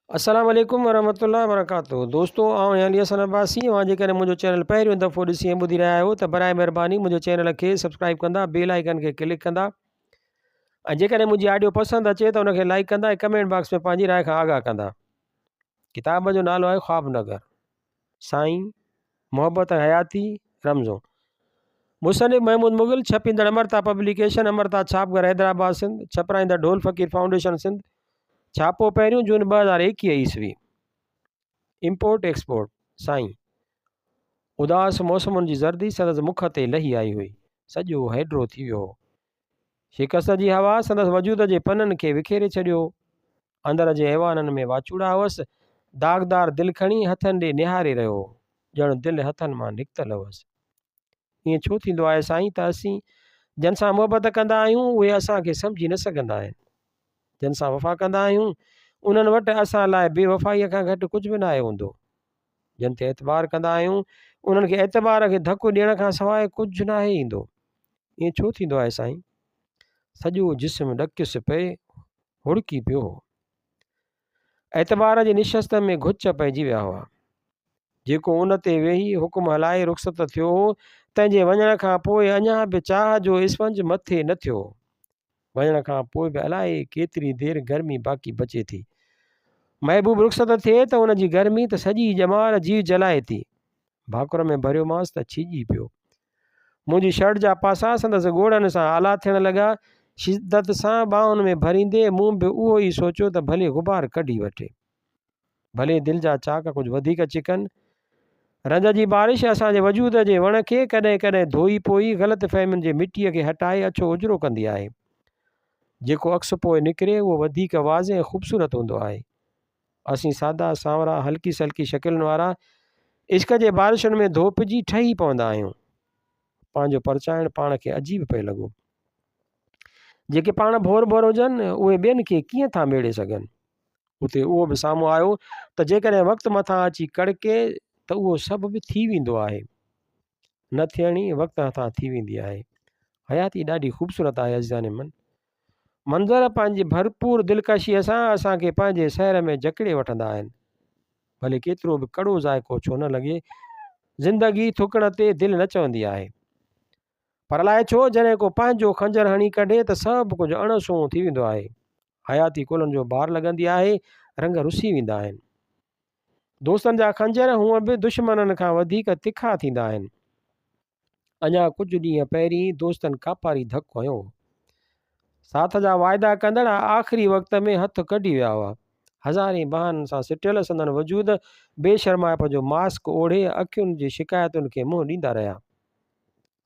अस्सलाम वालेकुम वरहमतुल्लाहि वबरकातुहू। दोस्तों आउं यानी हसन अब्बासी मां जेकॾहिं मुंहिंजो चैनल पहिरियों दफ़ो ॾिसी ऐं ॿुधी रहिया आहियो त बराए महिरबानी मुंहिंजे चैनल खे सब्सक्राइब कंदा, बेल आइकन खे क्लिक कंदा ऐं जेकॾहिं मुंहिंजी ऑडियो पसंदि अचे त उनखे लाइक कंदा ऐं कमेंट बॉक्स में पंहिंजी राय खां आगाह कंदा। किताब जो नालो आहे ख्वाबनगर, साईं मोहब्बत हयाती रमज़ो। मुसनिफ़ महमूद मुग़ल, छपींदड़ अमरता पब्लिकेशन, अमरता छापघर हैदराबाद सिंध, छपराईंदड़ ढोल फ़कीर फाउंडेशन सिंध, छापो पहिरियों जून 2021 ईस्वी। Import export. साईं उदास मौसमुनि जी ज़र्दी संदसि मुख ते लही आई हुई, सॼो हैड्रो थी वियो हो। शिकस्त जी हवा संदसि वजूद जे पननि खे विखेरे छॾियो। अंदर जे ऐवाननि में वाचूड़ा हुअसि, दाग़दार दिलि खणी हथनि ॾे निहारे रहियो हो, ॼणु दिलि हथनि मां निकितल हुअसि। ईअं छो थींदो आहे साईं त असीं जंहिं सां मुहबत कंदा आहियूं उहे असांखे सम्झी न सघंदा आहिनि। जंहिं सां वफ़ा कंदा आहियूं उन्हनि वटि असां लाइ बेवफ़ाईअ खां घटि कुझु बि न आहे हूंदो। जिन ते एतबार कंदा आहियूं उन्हनि खे एतबार खे धकु ॾियण खां सवाइ कुझु न आहे ईंदो। ईअं छो थींदो आहे साईं? सॼो जिस्म ॾकियुसि पए, हुड़की पियो हो। एतबार जी निशस्त में घुच पइजी विया हुआ। जेको उन ते वेही हुकुम हलाए रुख़्सत थियो हो, तंहिंजे वञण खां पोइ अञा बि चाह जो स्पंज मथे न थियो। वञण खां पोइ बि अलाए केतिरी देरि गर्मी बाक़ी बचे थी। महबूब रुख़्सत थिए त उन जी गर्मी त सॼी ॼमार जीव जलाए थी। भाकुर में भरियोमांसि त छिॼी पियो। मुंहिंजी शर्ट जा पासा संदसि ॻोड़नि सां आला थियण लॻा। शिदत सां ॿाहुनि में भरींदे मूं बि उहो ई सोचियो त भले गुबार कढी वठे, भले दिलि जा चाक कुझु वधीक चिकनि। रंज जी बारिश असांजे वजूद जे वण खे कॾहिं कॾहिं धोई पोई ग़लति फ़हमियुनि जे मिटीअ खे हटाए अछो उजरो कंदी आहे। जेको अक्स पोइ निकिरे उहो वधीक वाज़े ऐं ख़ूबसूरत हूंदो आहे। असीं सादा सांवरा हल्की सल्की शकिलुनि वारा इश्क जे बारिशुनि में धोपिजी ठही पवंदा आहियूं। पंहिंजो परचाइण पाण खे अजीब पिए लॻो। जेके पाण भोर भोर हुजनि उहे ॿियनि खे कीअं था मेड़े सघनि। उते उहो बि साम्हूं आयो त जेकॾहिं वक़्तु मथां अची कड़के त उहो सभु बि थी वेंदो आहे। न थियणी वक़्तु मथां थी वेंदी आहे। हयाती ॾाढी ख़ूबसूरत आहे अज़ीज़ान मन। मंज़र पंहिंजी भरपूर दिलकशीअ सां असांखे पंहिंजे शहर में जकड़े वठंदा आहिनि। भले केतिरो बि कड़ो ज़ाइको छो न लॻे, ज़िंदगी थुकण ते दिलि न चवंदी आहे। पर अलाए छो जॾहिं को पंहिंजो खंजर हणी कढे त सभु कुझु अणसूं थी वेंदो आहे। हयाती कुलनि जो बार लॻंदी आहे, रंग रुसी वेंदा आहिनि। दोस्तनि जा खंजर हूअं बि दुश्मननि खां वधीक तिखा थींदा आहिनि। अञा कुझु ॾींहं पहिरीं दोस्तनि कापारी धकु हयो। साथ जा वाइदा कंदड़ आख़िरी वक़्त में हथु कढी विया हुआ। हज़ारे बहाननि सां सिटियल संदन वजूद बेशर्माइप जो मास्क ओढ़े अखियुनि जी शिकायतुनि खे मुंहुं ॾींदा रहिया।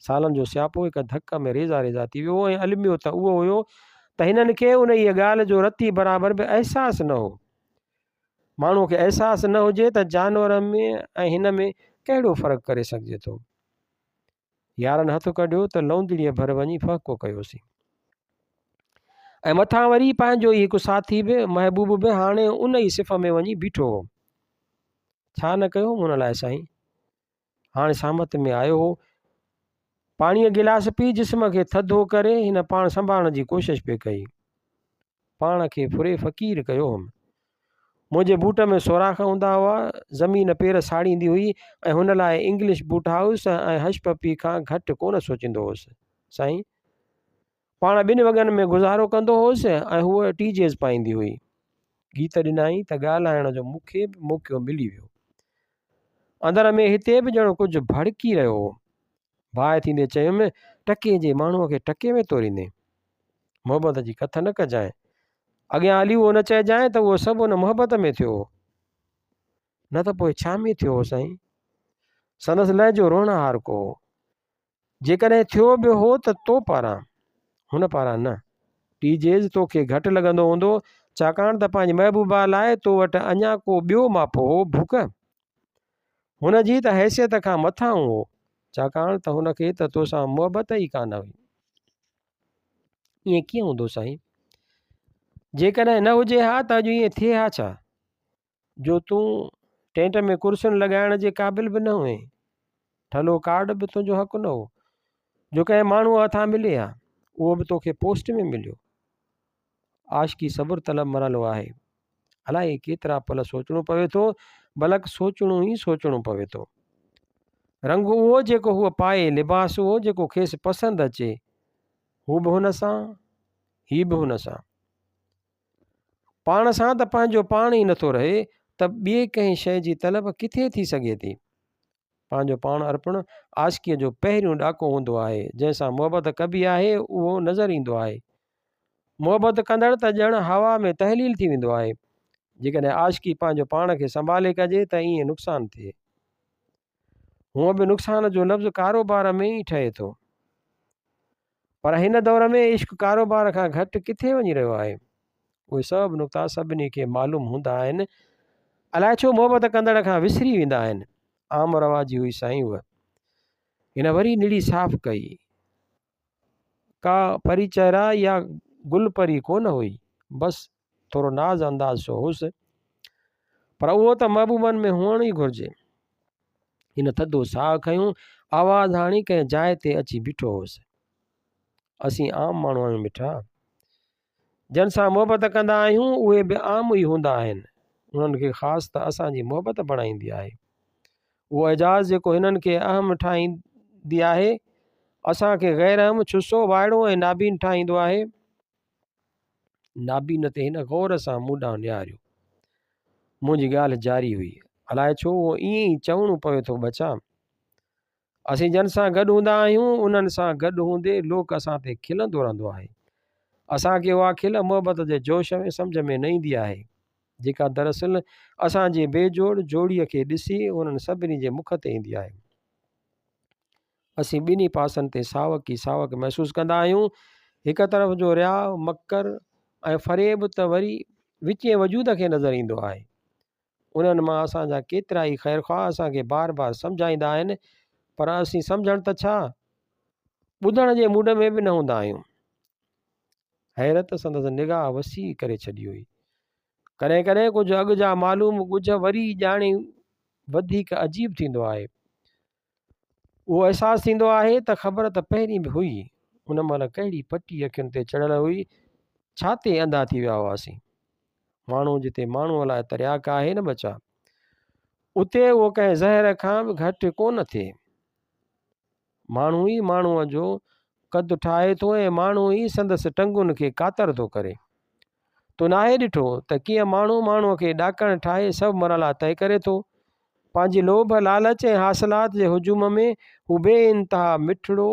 सालनि जो स्यापो हिकु धक में रेज़ा रेज़ा थी वियो ऐं अलमियो त उहो हुयो त हिननि खे उन ई ॻाल्हि जो रती बराबरि बि अहसासु न हो। माण्हूअ खे अहसासु न हुजे त जानवर में ऐं हिन में कहिड़ो फ़र्क़ु करे सघिजे थो। यारनि हथु कढियो त लौंदड़ीअ भर वञी फ़हको कयोसीं। ऐं मथां वरी पंहिंजो ई हिकु साथी बि महबूब बि हाणे उन ई सिफ़ में वञी बीठो हो। छा न कयो हुन लाइ साईं? हाणे सामत में आयो हो। पाणीअ गिलास पी जिस्म खे थधो करे हिन पाण संभालण जी कोशिशि पिए कई। पाण खे फुरे फ़क़ीर कयो हुअमि। मुंहिंजे बूट में सोराख़ हूंदा हुआ, ज़मीन पेर साड़ींदी हुई ऐं हुन लाइ इंग्लिश बूट हाउस ऐं हश पपी खां घटि कोन सोचींदो हुउसि साईं। पाण ॿिनि वॻनि में गुज़ारो कंदो हुउसि ऐं हूअ टीजेस पाईंदी हुई। गीत ॾिनई त ॻाल्हाइण जो मूंखे बि मौक़ो मिली वियो। अंदर में हिते बि ॼणो कुझु भड़की रहियो हो। बाहि थींदे चयुमि, टके जे माण्हूअ खे टके में तोरींदे मुहबत जी कथ न कजांइ। अॻियां हली उहो न चइजांइ त उहो सभु हुन मुहबत में थियो न त पोइ छा में थियो हो साईं? संदसि लहजो रोअणार को हो। जेकॾहिं थियो बि हो त तो पारां, हुन पारां न। टीजेज़ तोखे घटि लॻंदो हूंदो छाकाणि त पंहिंजी महबूबा लाइ तो वटि अञा को ॿियो मापो हो भुक। हुन जी त हैसियत खां मथां हो छाकाणि त हुनखे त तोसां मुहबत ई कान हुई। ईअं कीअं हूंदो साईं? जेकॾहिं न हुजे हा त अॼु ईअं थिए हा छा जो तूं टेंट में कुर्सियुनि लॻाइण जे क़ाबिल बि न हुए, ठलो कार्ड बि तुंहिंजो हक़ु न हो जो कंहिं माण्हूअ हथां मिले हा, उहो बि तोखे पोस्ट में मिलियो। आशिकी सब्र तलब मरलो आहे। अलाए केतिरा पल सोचणो पवे थो, बल्कि सोचणो ई सोचणो पवे थो। रंग उहो जेको हूअ पाए, लिबास उहो जेको खेसि पसंदि अचे, हू बि हुन सां, ही बि हुन सां। पाण सां त पंहिंजो पाण ई नथो रहे, त ॿिए कंहिं शइ जी तलब किथे थी सघे थी। पंहिंजो पाण अर्पण आशिकीअ जो पहिरियों ॾाको हूंदो आहे, जंहिंसां मुहबत कबी आहे उहो नज़र ईंदो आहे। मुहबत कंदड़ त ॼण हवा में तहलील थी वेंदो आहे। जेकॾहिं आशिकी पंहिंजो पाण खे संभाले कजे त ईअं नुक़सानु थिए। हूअं बि नुक़सान जो लफ़्ज़ कारोबार में ई ठहे थो, पर हिन दौर में इश्क कारोबार खां घटि किथे वञी रहियो आहे। उहे सभु नुक़्ता सभिनी खे मालूम हूंदा आहिनि, अलाए छो मुहबत कंदड़ खां विसरी वेंदा आहिनि। आम रवाजी हुई साईं उहा। हिन वरी निड़ी साफ़ कई, का परिचयरा या गुल परी कोन हुई, बसि थोरो नाज़ अंदाज़ सो हुउसि, पर उहो त महबूबनि में हुअणु ई घुरिजे। हिन थधो साहु खयूं, आवाज़ हाणी कंहिं जाइ ते अची बीठो हुउसि। असीं आम माण्हू आहियूं मिठा, जंहिं सां मुहबत कंदा आहियूं उहे बि आम ई हूंदा आहिनि। उन्हनि खे ख़ासि त असांजी मुहबत बणाईंदी आहे। उहो एजाज़ जेको हिननि खे अहम ठाहींदी आहे, असांखे गैर अहम छुसो वाइड़ो ऐं नाबीन ठाहींदो आहे। नाबीन ते हिन गौर सां मूं ॾांहुं निहारियो। मुंहिंजी ॻाल्हि जारी हुई, अलाए छो उहो ईअं ई चवणो पवे थो बचा। असीं जन सां गॾु हूंदा आहियूं, उन्हनि सां गॾु हूंदे लोक असां ते खिलंदो रहंदो आहे। असांखे उहा खिल मुहबत जे जोश में सम्झ में न ईंदी आहे, जेका दरअसल असांजे बेजोड़ जोड़ीअ खे ॾिसी उन्हनि सभिनी जे मुख ते ईंदी आहे। असीं ॿिन्ही पासनि ते सावक ई सावक महसूसु कंदा आहियूं। हिकु तरफ़ जो रियाव, मकर ऐं फ़रेब त वरी विचें वजूद खे नज़र ईंदो आहे। उन्हनि मां असांजा केतिरा ई ख़ैरख़्वाह असांखे बार बार सम्झाईंदा आहिनि, पर असीं सम्झण त छा, ॿुधण जे मूड में बि न हूंदा आहियूं। हैरत संदसि निगाह वसी करे छॾी हुई। कॾहिं कॾहिं कुझु अॻु जा मालूम ॻुझ वरी ॼाणी वधीक अजीब थींदो आहे। उहो अहसासु थींदो आहे त ख़बर त पहिरीं बि हुई। उन महिल कहिड़ी पटी अखियुनि ते चढ़ियल हुई, छा ते अंधा थी विया हुआसीं। माण्हू जिते माण्हूअ लाइ तरियाक आहे न बचा, उते उहो कंहिं ज़हर खां बि घटि कोन थिए। माण्हू ई माण्हूअ जो कदु ठाहे थो ऐं माण्हू ई संदसि टंगुनि खे कातर थो करे। तो नाहे ॾिठो त कीअं माण्हू माण्हूअ खे ॾाकण ठाहे सभु मरला तय करे थो। पंहिंजी लोभ, लालच ऐं हासिलात जे हुजूम में हू बेइंतहा मिठड़ो,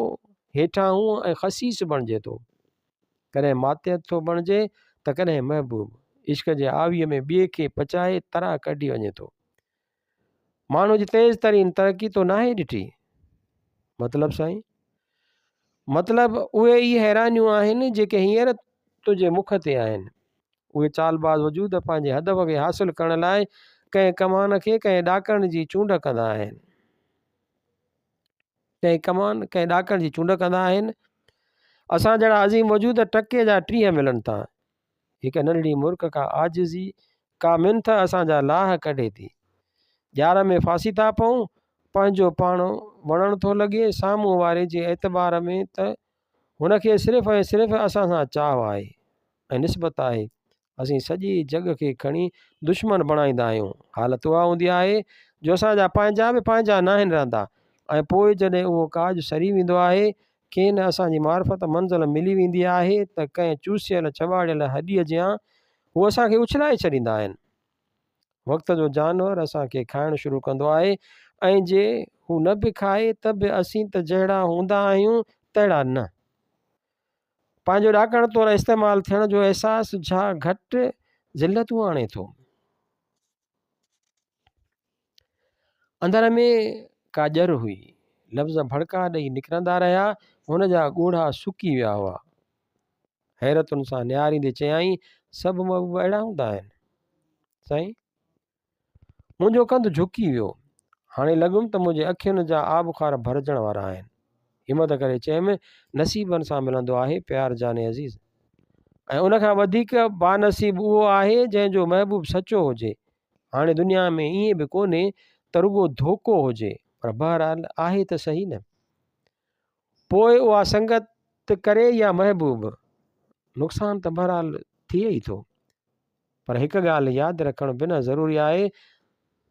हेठाऊं ऐं ख़सीस बणिजे थो। कॾहिं मातियत थो बणिजे त कॾहिं महबूब। इश्क जे आवीअ में ॿिए खे पचाए तरा कढी वञे थो। माण्हू जी तेज़ तरीन तरक़ी तो नाहे ॾिठी। मतिलबु साईं, मतिलबु उहे ई हैरानियूं आहिनि जेके हींअर तुंहिंजे मुख ते आहिनि। उहे चालबाज़ वजूद पंहिंजे हदफ़ खे हासिलु करण लाइ कंहिं कमान खे कंहिं ॾाकण जी चूंड कंदा आहिनि। कंहिं ॾाकण जी चूंड कंदा आहिनि। असां जहिड़ा अज़ीम वजूद टके जा 30 मिलनि था। हिकु नंढड़ी मुर्ख का आजिज़ी, का मिंथ असांजा लाह कढे थी। ॼार में फासी था पऊं, पंहिंजो पाण वणण थो लॻे साम्हूं वारे जे एतबार में त हुनखे सिर्फ़ु ऐं सिर्फ़ु असां सां चाहु आहे ऐं निस्बत आहे। असीं सॼे जग खे खणी दुश्मन बणाईंदा आहियूं। हालत उहा हूंदी आहे जो असांजा पंहिंजा बि पंहिंजा न आहिनि रहंदा, ऐं पोइ जॾहिं उहो काज सरी वेंदो आहे, खेनि असांजी मार्फत मंज़िल मिली वेंदी आहे त कंहिं चूसियल चॿाड़ियल हॾीअ जियां हू असांखे उछलाए छॾींदा आहिनि। वक़्त जो जानवर असांखे खाइणु शुरू कंदो आहे, ऐं जे हू न बि खाए त बि असीं त जहिड़ा हूंदा आहियूं तहिड़ा न। पंहिंजो ॾाकण तौरु इस्तेमालु थियण जो अहसासु छा घटि ज़िलतूं आणे थो। अंदर में का ॼर हुई, लफ़्ज़ भड़का ॾेई निकिरंदा रहिया, हुन जा ॻोढ़ा सुकी विया हुआ। हैरतुनि सां निहारींदे चयाईं, सभु महबूब अहिड़ा हूंदा आहिनि साईं। मुंहिंजो कंधु झुकी वियो। हाणे लॻुमि त मुंहिंजे अखियुनि जा आबखार भरजण वारा आहिनि। हिमत करे चयुमि, नसीबनि सां मिलंदो आहे प्यार जाने अज़ीज़, ऐं उनखां वधीक बानसीब उहो आहे जंहिंजो महबूब सचो हुजे। हाणे दुनिया में ईअं बि कोन्हे त रुॻो धोखो हुजे, पर बहरहाल आहे त सही न। पोइ उहा संगत करे या महबूब, नुक़सान त बहरहाल थिए ई थो, पर हिकु ॻाल्हि यादि रखणु बिना ज़रूरी आहे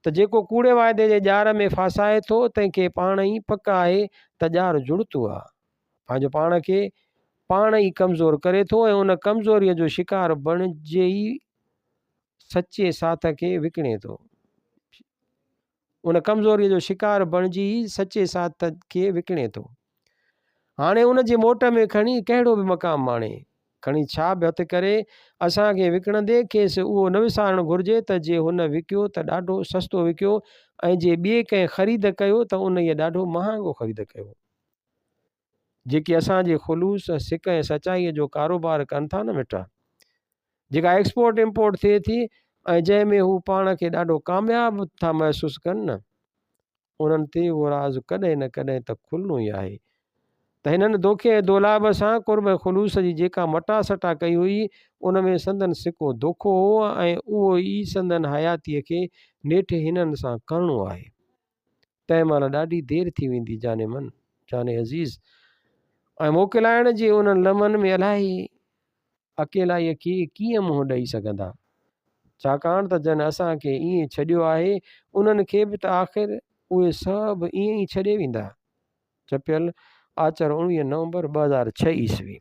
त जेको कूड़े वाइदे जे ॼार में फासाए थो तंहिंखे पाण ई पक आहे त ॼार जुड़तो आहे, पंहिंजो पाण खे पाण ई कमज़ोर करे थो ऐं उन कमज़ोरीअ जो शिकार बणिजे ई सचे साथ खे विकिणे थो, उन कमज़ोरीअ जो शिकार बणिजी ई सचे साथ खे विकिणे थो। हाणे उन जे मोट में खणी कहिड़ो बि मक़ाम माणे, खणी छा बि हथु करे असांखे विकिणंदे खेसि उहो न विसारणु घुरिजे त जे हुन विकियो त ॾाढो सस्तो विकियो ऐं जे ॿिए कंहिं ख़रीद कयो त उन ॾाढो महांगो ख़रीद कयो। जेके असांजे ख़ुलूस सिक ऐं सचाईअ जो कारोबार कनि था न मिटा, जेका एक्सपोर्ट इम्पोर्ट थिए थी ऐं जंहिंमें हू पाण खे ॾाढो कामयाबु था महसूसु कनि न, उन्हनि ते उहो राज़ कॾहिं न कॾहिं त खुलणो ई आहे त हिननि दोखे ऐं दोलाब सां कुर्ब ख़ुलूस जी जेका मटा सटा कई हुई उन में संदन सिको दोखो हो ऐं उहो ई संदन हयातीअ खे नेठि हिननि सां करिणो आहे। तंहिं महिल ॾाढी देरि थी वेंदी जाने मन जाने अज़ीज़, ऐं मोकिलाइण जे उन्हनि लम्हनि में अलाही अकेलाईअ खे कीअं मुंहुं ॾेई सघंदा, छाकाणि त जन असांखे ईअं छॾियो आहे उन्हनि खे बि त आख़िर उहे सभु ईअं ई छॾे वेंदा। चपियल आचर 19 नवंबर 2006 ईस्वी।